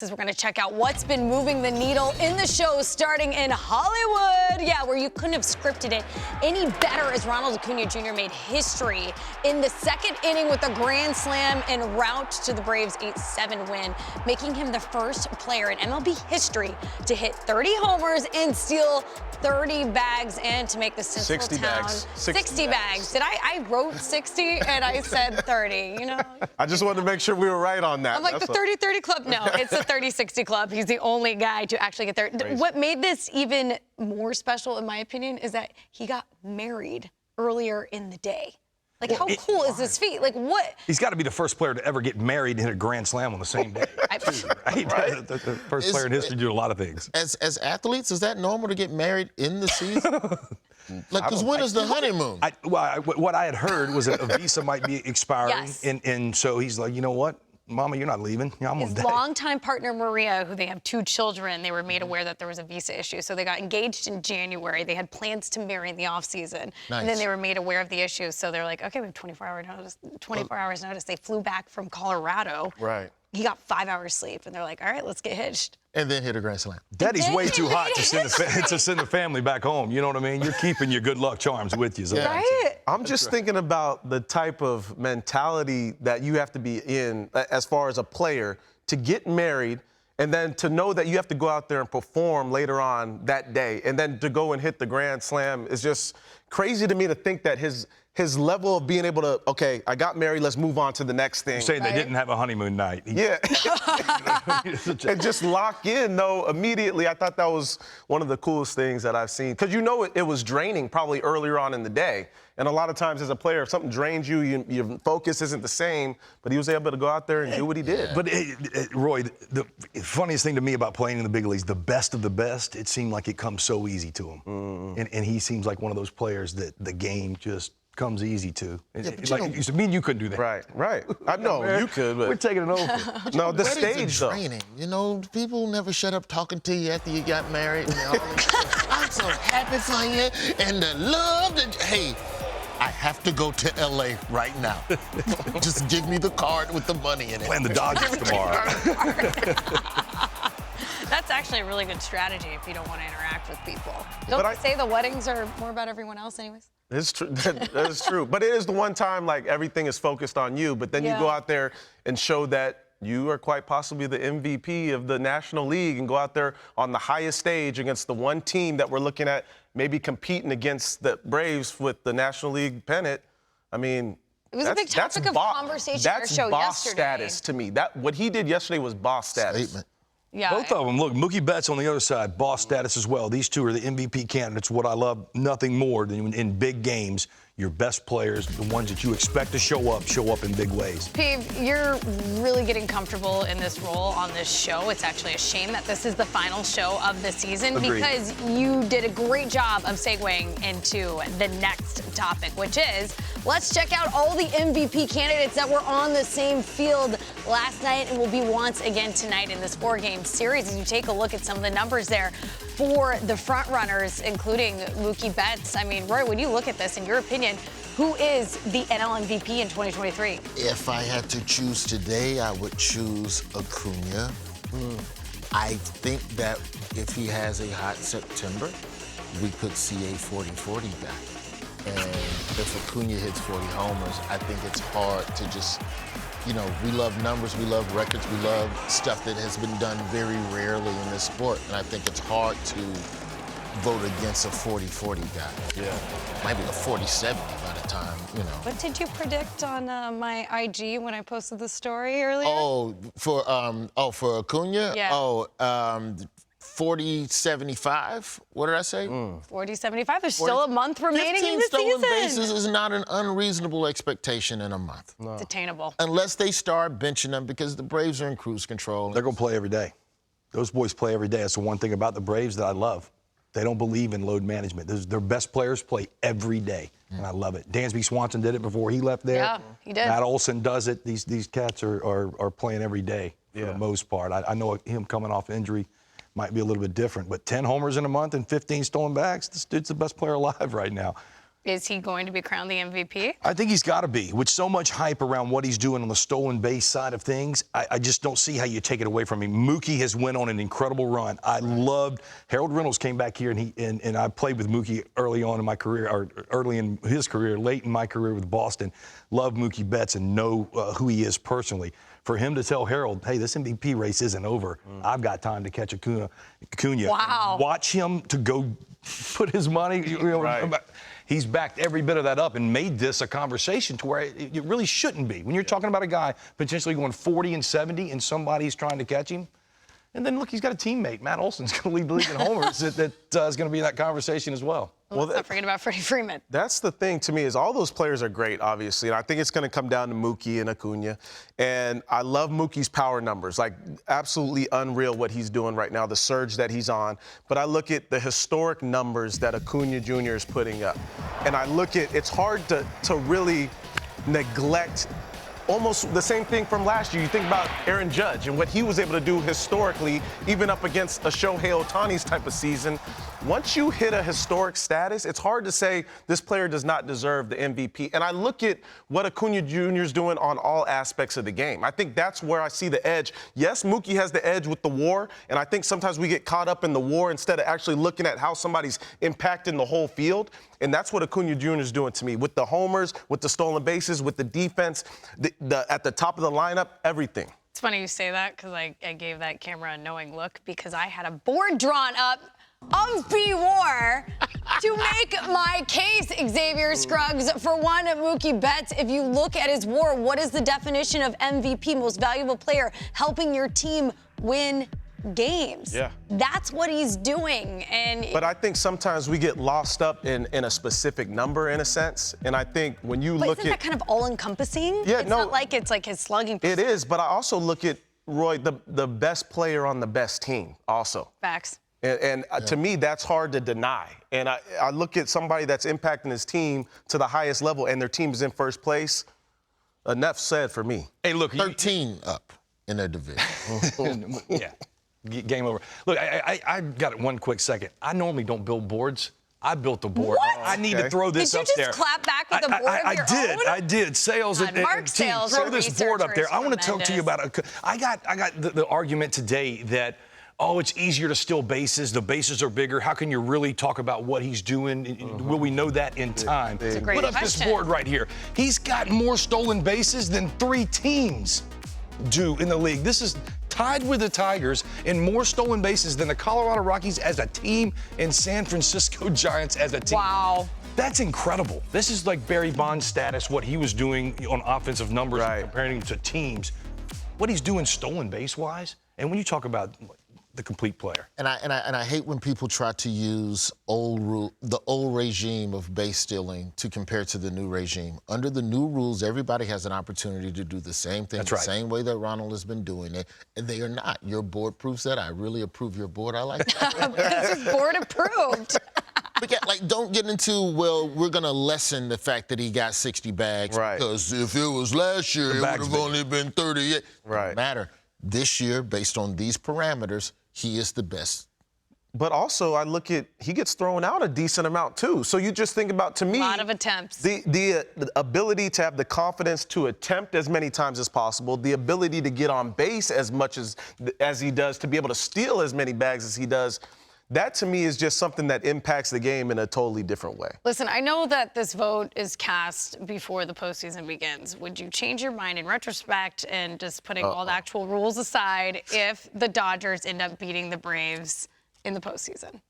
We're going to check out what's been moving the needle in the show starting in Hollywood. Yeah, where you couldn't have scripted it any better as Ronald Acuna Jr. made history in the second inning with a grand slam en route to the Braves' 8-7 win, making him the first player in MLB history to hit 30 homers and steal 30 bags and to make the Central 60 Town bags. 60 bags. Did I wrote 60 and I said 30, you know? I just wanted to make sure we were right on that. I'm like, the 30-30 club? No, it's the 30-60 club. He's the only guy to actually get there. Crazy. What made this even more special, in my opinion, is that he got married earlier in the day. Like, how cool is this feat? Like, what? He's got to be the first player to ever get married and hit a grand slam on the same day. Right? The first player in history to do a lot of things. As athletes, is that normal to get married in the season? Like, because when is the honeymoon? What I had heard was that a visa might be expiring, Yes. and so he's like, you know what? Mama, you're not leaving. I'm His on day. longtime partner, Maria, who they have 2 children, they were made aware that there was a visa issue. So they got engaged in January. They had plans to marry in the offseason. Nice. And then they were made aware of the issue. So they're like, okay, we have 24 hours notice. They flew back from Colorado. Right. He got 5 hours sleep. And they're like, all right, let's get hitched. And then hit a grand slam. Daddy's way too hot to send the family back home. You know what I mean? You're keeping your good luck charms with you. So. Yeah. Right? I'm just thinking about the type of mentality that you have to be in as far as a player to get married and then to know that you have to go out there and perform later on that day and then to go and hit the grand slam is just crazy to me to think that his level of being able to, okay, I got married, let's move on to the next thing. You're saying they didn't have a honeymoon night. Yeah. And just lock in, though, immediately. I thought that was one of the coolest things that I've seen. Because you know it was draining probably earlier on in the day. And a lot of times as a player, if something drains you, your focus isn't the same. But he was able to go out there and do what he did. But, Roy, the funniest thing to me about playing in the big leagues, the best of the best, it seemed like it comes so easy to him. And he seems like one of those players that the game just comes easy to. Yeah, like you said, me and you couldn't do that. Right. I know you could, but We're taking it over. no, the Weddings are stage though. draining. You know, people never shut up talking to you after you got married. And all I'm so happy for you and the love that. Hey, I have to go to LA right now. Just give me the card with the money in it. Playing the Dodgers tomorrow. That's actually a really good strategy if you don't want to interact with people. Don't But they say the weddings are more about everyone else anyways? It's true. That is true. But it is the one time, like, everything is focused on you. But then you go out there and show that you are quite possibly the MVP of the National League and go out there on the highest stage against the one team that we're looking at maybe competing against the Braves with the National League pennant. I mean, It was a big topic of conversation on our show That's boss yesterday. status to me. What he did yesterday was boss status. Statement. Yeah. Both of them. Look, Mookie Betts on the other side, boss status as well. These two are the MVP candidates. What I love nothing more than in big games, your best players, the ones that you expect to show up in big ways. Peeve, you're really getting comfortable in this role on this show. It's actually a shame that this is the final show of the season Agreed. because you did a great job of segueing into the next topic, which is let's check out all the MVP candidates that were on the same field last night and will be once again tonight in this 4-game series. As you take a look at some of the numbers there for the front runners, including Mookie Betts. I mean, Roy, when you look at this, in your opinion, who is the NL MVP in 2023? If I had to choose today, I would choose Acuna. I think that if he has a hot September, we could see a 40-40 back. And if Acuna hits 40 homers, I think it's hard to just, you know, we love numbers, we love records, we love stuff that has been done very rarely in this sport. And I think it's hard to vote against a 40-40 guy. Yeah. Might be a 40-70 by the time, you know. What did you predict on my IG when I posted the story earlier? Oh, for Acuna? Yeah. 40-75. What did I say? 40-75. There's still a month remaining in 15 the stolen season. bases is not an unreasonable expectation in a month. It's attainable. Unless they start benching them because the Braves are in cruise control. They're going to play every day. Those boys play every day. That's the one thing about the Braves that I love. They don't believe in load management. Their best players play every day, and I love it. Dansby Swanson did it before he left there. Yeah, he did. Matt Olson does it. These cats are playing every day for the most part. I know him coming off injury might be a little bit different, but 10 homers in a month and 15 stolen bags, this dude's the best player alive right now. Is he going to be crowned the MVP? I think he's got to be. With so much hype around what he's doing on the stolen base side of things, I just don't see how you take it away from him. Mookie has went on an incredible run. I loved Harold Reynolds came back here, and I played with Mookie early on in my career, or early in his career, late in my career with Boston. Love Mookie Betts and know who he is personally. For him to tell Harold, hey, this MVP race isn't over. I've got time to catch Acuna. Wow. Watch him to go put his money. Right. He's backed every bit of that up and made this a conversation to where it really shouldn't be. When you're talking about a guy potentially going 40 and 70 and somebody's trying to catch him, and then look, he's got a teammate, Matt Olson's going to lead the league in homers that is going to be in that conversation as well. Well, let's not forget about Freddie Freeman. That's the thing to me is all those players are great, obviously, and I think it's going to come down to Mookie and Acuna. And I love Mookie's power numbers, like absolutely unreal what he's doing right now, the surge that he's on. But I look at the historic numbers that Acuna Jr. is putting up, and I look at it's hard to really neglect almost the same thing from last year. You think about Aaron Judge and what he was able to do historically, even up against a Shohei Ohtani's type of season. Once you hit a historic status, it's hard to say this player does not deserve the MVP. And I look at what Acuna Jr. is doing on all aspects of the game. I think that's where I see the edge. Yes, Mookie has the edge with the WAR, and I think sometimes we get caught up in the WAR instead of actually looking at how somebody's impacting the whole field. And that's what Acuna Jr. is doing to me with the homers, with the stolen bases, with the defense, at the top of the lineup, everything. It's funny you say that because I gave that camera a knowing look because I had a board drawn up of B-War to make my case, Xavier Scruggs, for one Mookie Betts. If you look at his WAR, what is the definition of MVP, most valuable player, helping your team win games? Yeah. That's what he's doing. But I think sometimes we get lost up in a specific number in a sense. And I think when you look isn't at that kind of all-encompassing? Yeah, it's no. not like it's like his slugging It is, but I also look at, Roy, the best player on the best team also. Facts. And to me, that's hard to deny. And I look at somebody that's impacting his team to the highest level and their team is in first place. Enough said for me. Hey, look. 13 up in their division. Yeah. Game over. Look, I got one quick second. I normally don't build boards. I built the board. What? I need to throw this Did you up just there. clap back with a board of your own? I did. Sales and Mark team. Sales, Throw our this board up researcher, there. I want to is talk to you about I got the argument today that, oh, it's easier to steal bases. The bases are bigger. How can you really talk about what he's doing? Will we know that in time? It's a great Put up this question. board right here. He's got more stolen bases than 3 teams do in the league. This is tied with the Tigers in more stolen bases than the Colorado Rockies as a team and San Francisco Giants as a team. Wow. That's incredible. This is like Barry Bonds status, what he was doing on offensive numbers, Right. comparing to teams. What he's doing stolen base-wise, and when you talk about the complete player. And I hate when people try to use the old regime of base stealing to compare to the new regime. Under the new rules, everybody has an opportunity to do the same thing, That's the right. same way that Ronald has been doing it, and they are not. Your board proves that. I really approve your board. I like that. This is board approved. But yeah, don't get into, well, we're going to lessen the fact that he got 60 bags. Right. Because if it was last year, it would bags have big. only been 38. Right. Doesn't matter. This year, based on these parameters, he is the best. But also, I look at, he gets thrown out a decent amount, too. So you just think about, to me, A lot of attempts. The ability to have the confidence to attempt as many times as possible, the ability to get on base as much as he does, to be able to steal as many bags as he does, that to me is just something that impacts the game in a totally different way. Listen, I know that this vote is cast before the postseason begins. Would you change your mind in retrospect and just putting all the actual rules aside if the Dodgers end up beating the Braves in the postseason?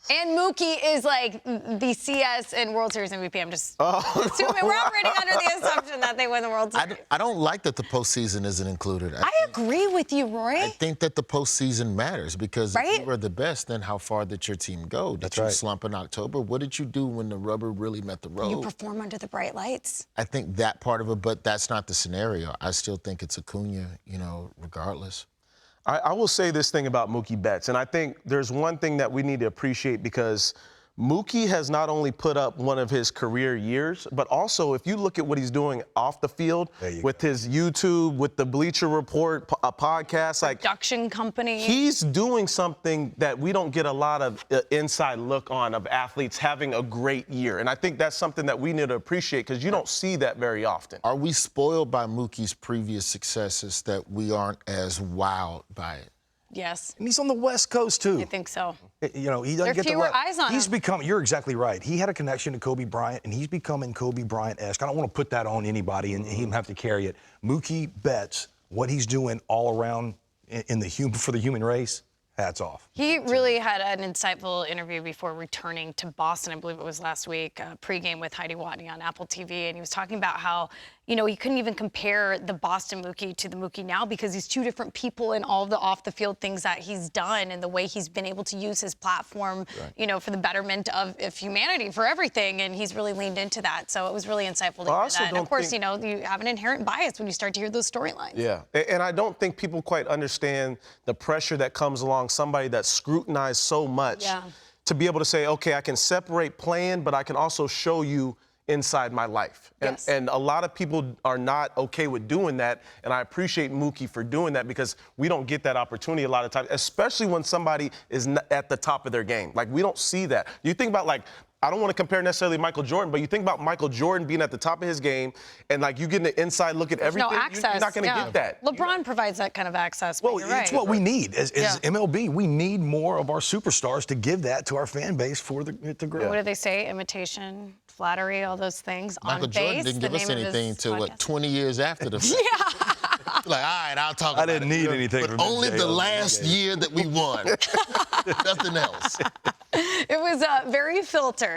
And Mookie is like the CS and World Series MVP. I'm just assuming we're operating under the assumption that they win the World Series. I don't like that the postseason isn't included. I agree with you, Roy. I think that the postseason matters because Right? if you were the best, then how far did your team go? Did you right. slump in October? What did you do when the rubber really met the road? You perform under the bright lights. I think that part of it, but that's not the scenario. I still think it's Acuna, regardless. I will say this thing about Mookie Betts, and I think there's one thing that we need to appreciate because Mookie has not only put up one of his career years, but also if you look at what he's doing off the field with his YouTube, with the Bleacher Report, a podcast, production company. He's doing something that we don't get a lot of inside look on of athletes having a great year. And I think that's something that we need to appreciate because you don't see that very often. Are we spoiled by Mookie's previous successes that we aren't as wowed by it? Yes. And he's on the West Coast, too. I think so. You know, he doesn't There are get fewer the eyes on He's him. become, you're exactly right. He had a connection to Kobe Bryant, and he's becoming Kobe Bryant-esque. I don't want to put that on anybody and him have to carry it. Mookie Betts, what he's doing all around for the human race, hats off. He really had an insightful interview before returning to Boston. I believe it was last week, pregame with Heidi Watney on Apple TV. And he was talking about how, you know, he couldn't even compare the Boston Mookie to the Mookie now because he's two different people in all of the off-the-field things that he's done and the way he's been able to use his platform, you know, for the betterment of humanity, for everything. And he's really leaned into that. So it was really insightful to hear that. And of course, you know, you have an inherent bias when you start to hear those storylines. Yeah, and I don't think people quite understand the pressure that comes along somebody that's scrutinized so much to be able to say, okay, I can separate playing, but I can also show you inside my life. And a lot of people are not okay with doing that, and I appreciate Mookie for doing that because we don't get that opportunity a lot of times, especially when somebody is at the top of their game. Like, we don't see that. You think about, like, I don't want to compare necessarily Michael Jordan, but you think about Michael Jordan being at the top of his game and, like, you getting the inside look at everything. No access. You're not going to get that. LeBron provides that kind of access. Well, you're right. it's what we need. As MLB, we need more of our superstars to give that to our fan base for it to grow. What do they say? Imitation, flattery, all those things. Michael on Jordan base, didn't give us anything until, what, 20 years after the fact? Like, all right, I'll talk about it. I didn't need anything but from only MJ. the last year that we won. Nothing else. It was very filtered.